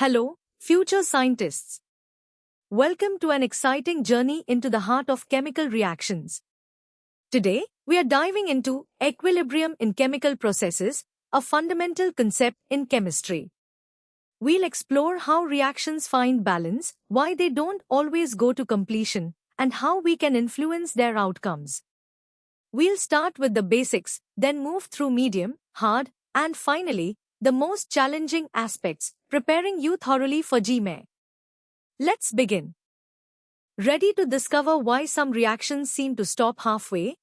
Hello, future scientists. Welcome to an exciting journey into the heart of chemical reactions. Today, we are diving into equilibrium in chemical processes, a fundamental concept in chemistry. We'll explore how reactions find balance, why they don't always go to completion, and how we can influence their outcomes. We'll start with the basics, then move through medium, hard, and finally, the most challenging aspects, preparing you thoroughly for GME. Let's begin. Ready to discover why some reactions seem to stop halfway?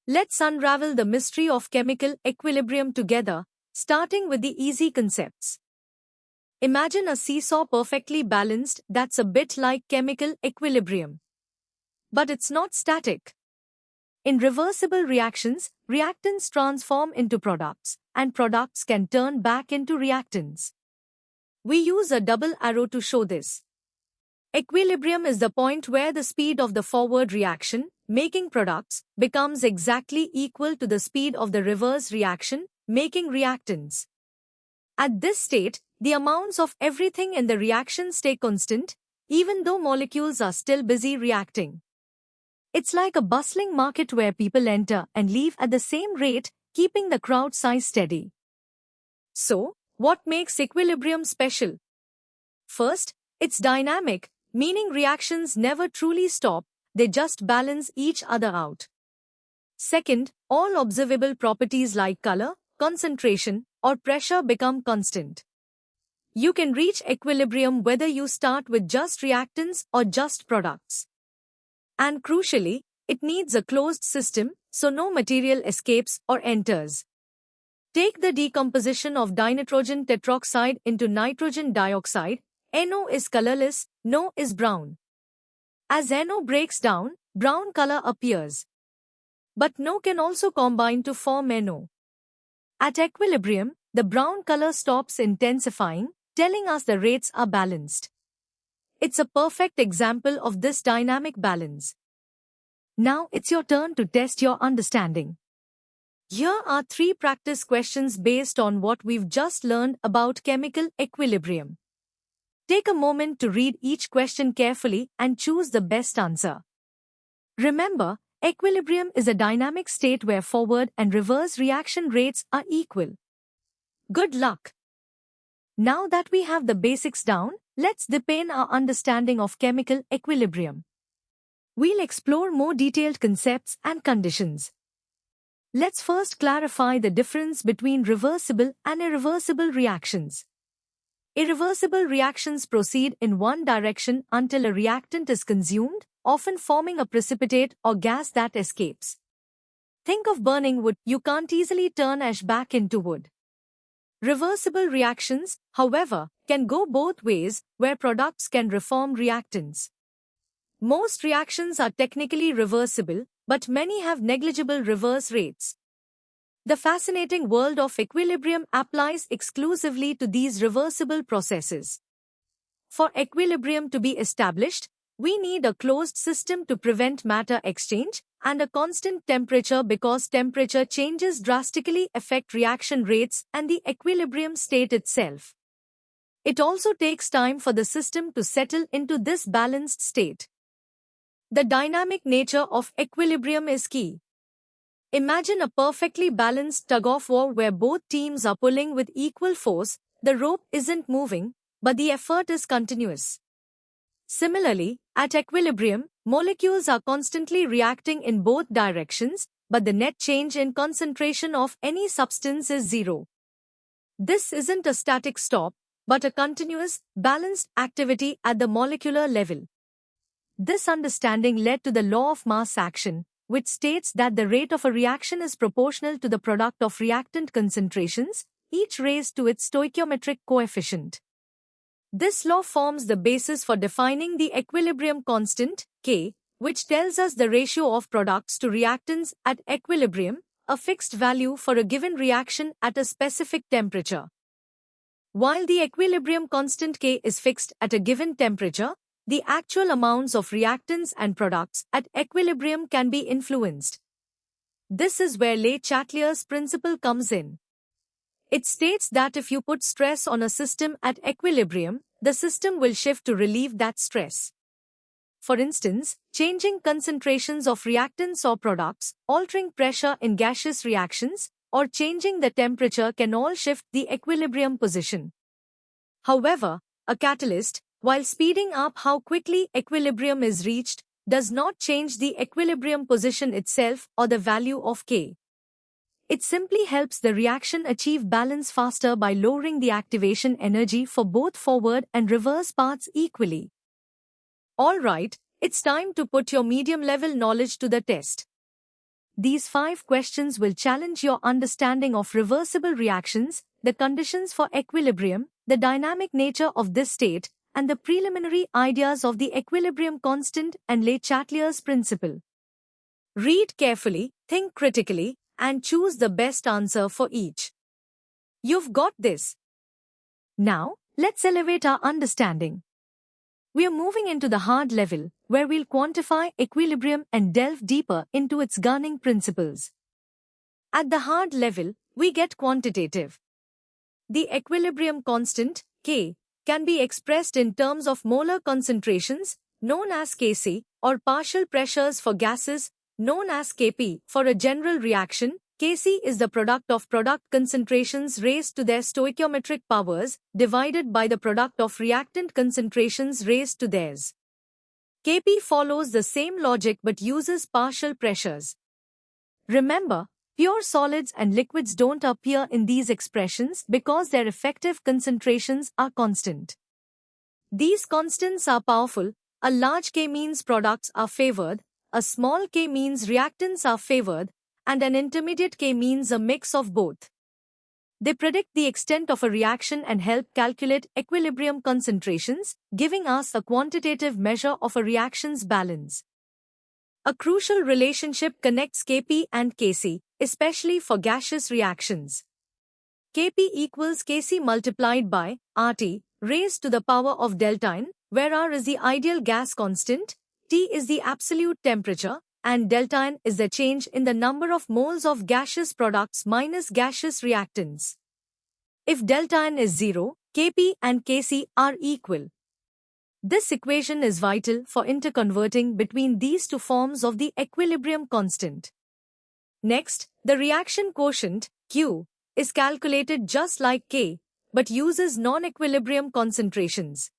Let's unravel the mystery of chemical equilibrium together, starting with the easy concepts. Imagine a seesaw perfectly balanced that's a bit like chemical equilibrium. But it's not static. In reversible reactions, reactants transform into products, and products can turn back into reactants. We use a double arrow to show this. Equilibrium is the point where the speed of the forward reaction, making products, becomes exactly equal to the speed of the reverse reaction, making reactants. At this state, the amounts of everything in the reaction stay constant, even though molecules are still busy reacting. It's like a bustling market where people enter and leave at the same rate, keeping the crowd size steady. So, what makes equilibrium special? First, it's dynamic, meaning reactions never truly stop, they just balance each other out. Second, all observable properties like color, concentration, or pressure become constant. You can reach equilibrium whether you start with just reactants or just products. And crucially, it needs a closed system, so no material escapes or enters. Take the decomposition of dinitrogen tetroxide into nitrogen dioxide. NO is colorless, NO is brown. As NO breaks down, brown color appears. But NO can also combine to form NO. At equilibrium, the brown color stops intensifying, telling us the rates are balanced. It's a perfect example of this dynamic balance. Now it's your turn to test your understanding. Here are 3 practice questions based on what we've just learned about chemical equilibrium. Take a moment to read each question carefully and choose the best answer. Remember, equilibrium is a dynamic state where forward and reverse reaction rates are equal. Good luck! Now that we have the basics down, let's deepen our understanding of chemical equilibrium. We'll explore more detailed concepts and conditions. Let's first clarify the difference between reversible and irreversible reactions. Irreversible reactions proceed in one direction until a reactant is consumed, often forming a precipitate or gas that escapes. Think of burning wood. You can't easily turn ash back into wood. Reversible reactions, however, can go both ways, where products can reform reactants. Most reactions are technically reversible, but many have negligible reverse rates. The fascinating world of equilibrium applies exclusively to these reversible processes. For equilibrium to be established, we need a closed system to prevent matter exchange, and a constant temperature because temperature changes drastically affect reaction rates and the equilibrium state itself. It also takes time for the system to settle into this balanced state. The dynamic nature of equilibrium is key. Imagine a perfectly balanced tug-of-war where both teams are pulling with equal force. The rope isn't moving, but the effort is continuous. Similarly, at equilibrium, molecules are constantly reacting in both directions, but the net change in concentration of any substance is zero. This isn't a static stop, but a continuous, balanced activity at the molecular level. This understanding led to the law of mass action, which states that the rate of a reaction is proportional to the product of reactant concentrations, each raised to its stoichiometric coefficient. This law forms the basis for defining the equilibrium constant, K, which tells us the ratio of products to reactants at equilibrium, a fixed value for a given reaction at a specific temperature. While the equilibrium constant K is fixed at a given temperature, the actual amounts of reactants and products at equilibrium can be influenced. This is where Le Chatelier's principle comes in. It states that if you put stress on a system at equilibrium, the system will shift to relieve that stress. For instance, changing concentrations of reactants or products, altering pressure in gaseous reactions, or changing the temperature can all shift the equilibrium position. However, a catalyst, while speeding up how quickly equilibrium is reached, does not change the equilibrium position itself or the value of K. It simply helps the reaction achieve balance faster by lowering the activation energy for both forward and reverse paths equally. Alright, it's time to put your medium-level knowledge to the test. These 5 questions will challenge your understanding of reversible reactions, the conditions for equilibrium, the dynamic nature of this state, and the preliminary ideas of the equilibrium constant and Le Chatelier's principle. Read carefully, think critically, and choose the best answer for each. You've got this. Now, let's elevate our understanding. We are moving into the hard level, where we'll quantify equilibrium and delve deeper into its governing principles. At the hard level, we get quantitative. The equilibrium constant, K, can be expressed in terms of molar concentrations, known as Kc, or partial pressures for gases, known as Kp. For a general reaction, Kc is the product of product concentrations raised to their stoichiometric powers, divided by the product of reactant concentrations raised to theirs. Kp follows the same logic but uses partial pressures. Remember, pure solids and liquids don't appear in these expressions because their effective concentrations are constant. These constants are powerful. A large K means products are favored, a small k means reactants are favored, and an intermediate K means a mix of both. They predict the extent of a reaction and help calculate equilibrium concentrations, giving us a quantitative measure of a reaction's balance. A crucial relationship connects Kp and Kc, especially for gaseous reactions. Kp equals Kc multiplied by RT raised to the power of delta N, where R is the ideal gas constant, T is the absolute temperature, and delta N is the change in the number of moles of gaseous products minus gaseous reactants. If delta N is 0, Kp and Kc are equal. This equation is vital for interconverting between these two forms of the equilibrium constant. Next, the reaction quotient, Q, is calculated just like K, but uses non-equilibrium concentrations.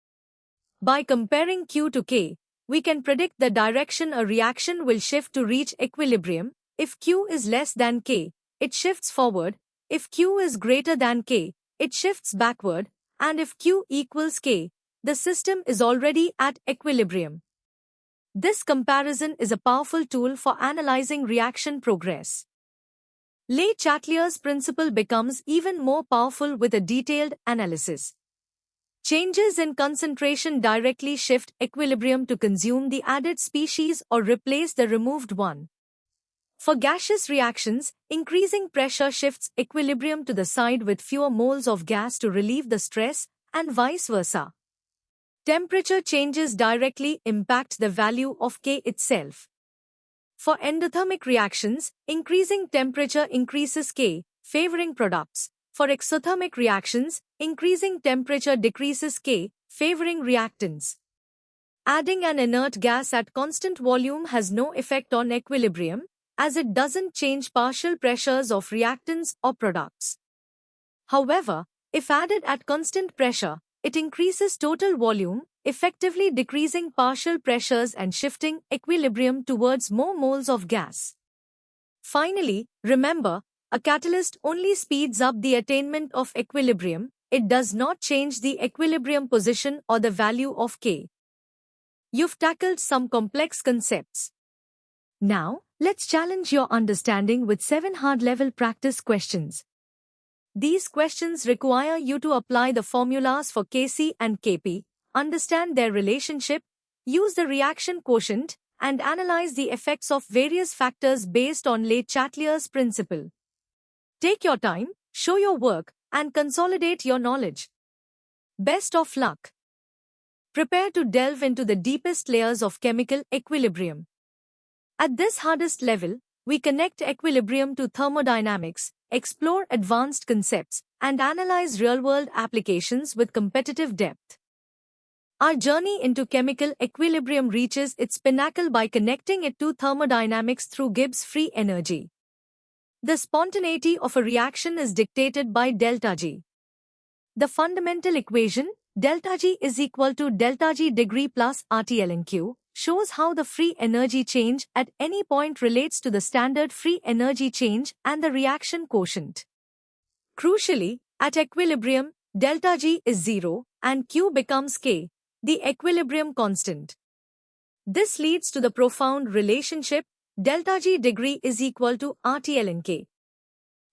By comparing Q to K, we can predict the direction a reaction will shift to reach equilibrium. If Q is less than K, it shifts forward. If Q is greater than K, it shifts backward. And if Q equals K, the system is already at equilibrium. This comparison is a powerful tool for analyzing reaction progress. Le Chatelier's principle becomes even more powerful with a detailed analysis. Changes in concentration directly shift equilibrium to consume the added species or replace the removed one. For gaseous reactions, increasing pressure shifts equilibrium to the side with fewer moles of gas to relieve the stress, and vice versa. Temperature changes directly impact the value of K itself. For endothermic reactions, increasing temperature increases K, favoring products. For exothermic reactions, increasing temperature decreases K, favoring reactants. Adding an inert gas at constant volume has no effect on equilibrium, as it doesn't change partial pressures of reactants or products. However, if added at constant pressure, it increases total volume, effectively decreasing partial pressures and shifting equilibrium towards more moles of gas. Finally, remember, a catalyst only speeds up the attainment of equilibrium. It does not change the equilibrium position or the value of K. You've tackled some complex concepts. Now, let's challenge your understanding with 7 hard-level practice questions. These questions require you to apply the formulas for Kc and Kp, understand their relationship, use the reaction quotient, and analyze the effects of various factors based on Le Chatelier's principle. Take your time, show your work, and consolidate your knowledge. Best of luck. Prepare to delve into the deepest layers of chemical equilibrium. At this hardest level, we connect equilibrium to thermodynamics, explore advanced concepts, and analyze real-world applications with competitive depth. Our journey into chemical equilibrium reaches its pinnacle by connecting it to thermodynamics through Gibbs free energy. The spontaneity of a reaction is dictated by delta G. The fundamental equation, delta G is equal to delta G degree plus RT ln Q, shows how the free energy change at any point relates to the standard free energy change and the reaction quotient. Crucially, at equilibrium, delta G is 0 and Q becomes K, the equilibrium constant. This leads to the profound relationship delta G degree is equal to RT ln K.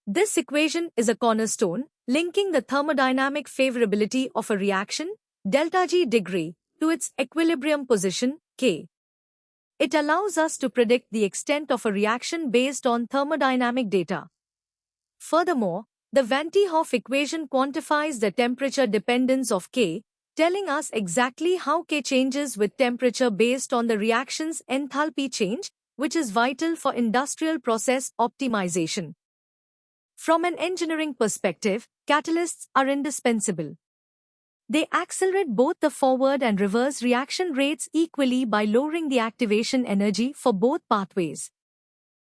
This equation is a cornerstone, linking the thermodynamic favorability of a reaction, delta G degree, to its equilibrium position, K. It allows us to predict the extent of a reaction based on thermodynamic data. Furthermore, the Van 't Hoff equation quantifies the temperature dependence of K, telling us exactly how K changes with temperature based on the reaction's enthalpy change, which is vital for industrial process optimization. From an engineering perspective, catalysts are indispensable. They accelerate both the forward and reverse reaction rates equally by lowering the activation energy for both pathways.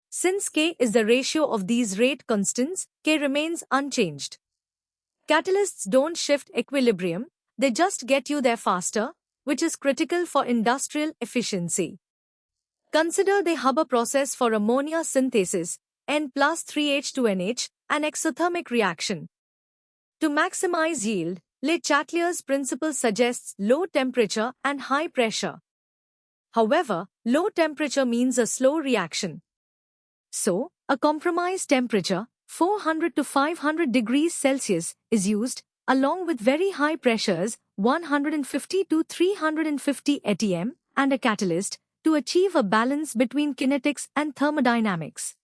Since K is the ratio of these rate constants, K remains unchanged. Catalysts don't shift equilibrium, they just get you there faster, which is critical for industrial efficiency. Consider the Haber process for ammonia synthesis, N plus 3H2NH, an exothermic reaction. To maximize yield, Le Chatelier's principle suggests low temperature and high pressure. However, low temperature means a slow reaction. So, a compromise temperature, 400 to 500 degrees Celsius, is used, along with very high pressures, 150 to 350 atm, and a catalyst, to achieve a balance between kinetics and thermodynamics.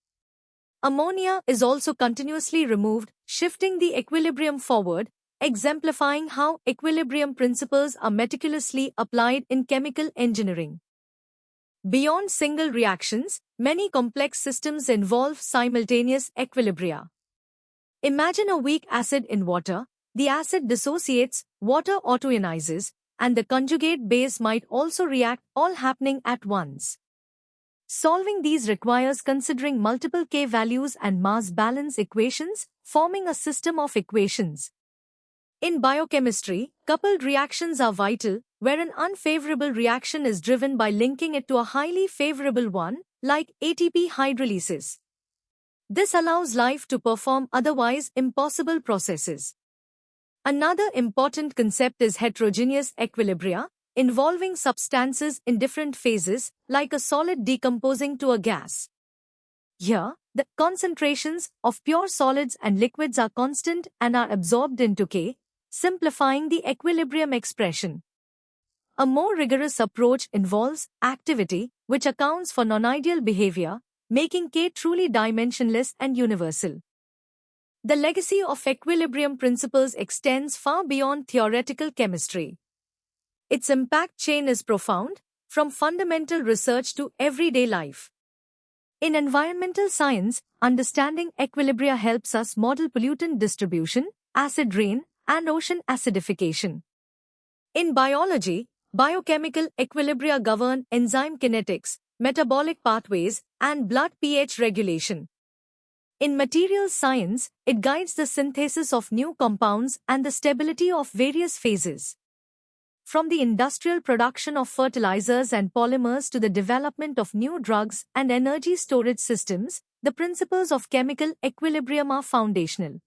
Ammonia is also continuously removed, shifting the equilibrium forward, exemplifying how equilibrium principles are meticulously applied in chemical engineering. Beyond single reactions, many complex systems involve simultaneous equilibria. Imagine a weak acid in water. The acid dissociates, water autoionizes, and the conjugate base might also react, all happening at once. Solving these requires considering multiple K values and mass balance equations, forming a system of equations. In biochemistry, coupled reactions are vital, where an unfavorable reaction is driven by linking it to a highly favorable one, like ATP hydrolysis. This allows life to perform otherwise impossible processes. Another important concept is heterogeneous equilibria, involving substances in different phases, like a solid decomposing to a gas. Here, the concentrations of pure solids and liquids are constant and are absorbed into K, simplifying the equilibrium expression. A more rigorous approach involves activity, which accounts for non-ideal behavior, making K truly dimensionless and universal. The legacy of equilibrium principles extends far beyond theoretical chemistry. Its impact chain is profound, from fundamental research to everyday life. In environmental science, understanding equilibria helps us model pollutant distribution, acid rain, and ocean acidification. In biology, biochemical equilibria govern enzyme kinetics, metabolic pathways, and blood pH regulation. In materials science, it guides the synthesis of new compounds and the stability of various phases. From the industrial production of fertilizers and polymers to the development of new drugs and energy storage systems, the principles of chemical equilibrium are foundational.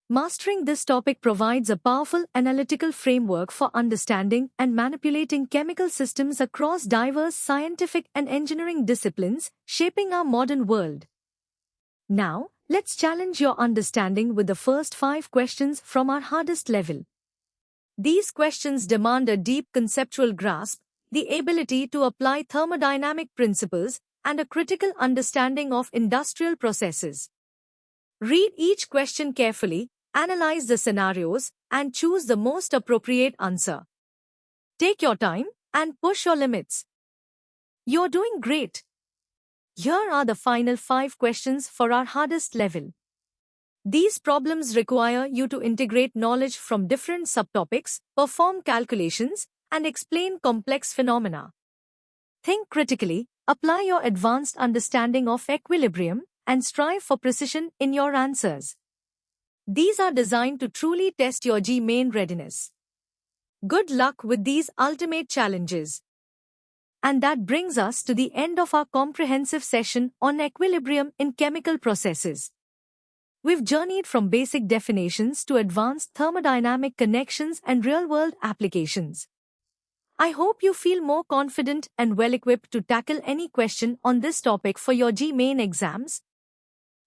Mastering this topic provides a powerful analytical framework for understanding and manipulating chemical systems across diverse scientific and engineering disciplines, shaping our modern world. Now, let's challenge your understanding with the first 5 questions from our hardest level. These questions demand a deep conceptual grasp, the ability to apply thermodynamic principles, and a critical understanding of industrial processes. Read each question carefully, analyze the scenarios, and choose the most appropriate answer. Take your time and push your limits. You're doing great. Here are the final 5 questions for our hardest level. These problems require you to integrate knowledge from different subtopics, perform calculations, and explain complex phenomena. Think critically, apply your advanced understanding of equilibrium, and strive for precision in your answers. These are designed to truly test your JEE Main readiness. Good luck with these ultimate challenges. And that brings us to the end of our comprehensive session on equilibrium in chemical processes. We've journeyed from basic definitions to advanced thermodynamic connections and real-world applications. I hope you feel more confident and well-equipped to tackle any question on this topic for your JEE Main exams.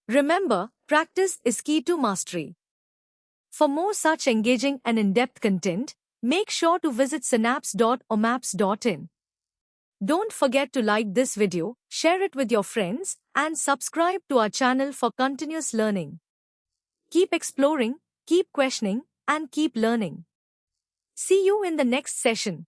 Remember, practice is key to mastery. For more such engaging and in-depth content, make sure to visit synapse.omaps.in. Don't forget to like this video, share it with your friends, and subscribe to our channel for continuous learning. Keep exploring, keep questioning, and keep learning. See you in the next session.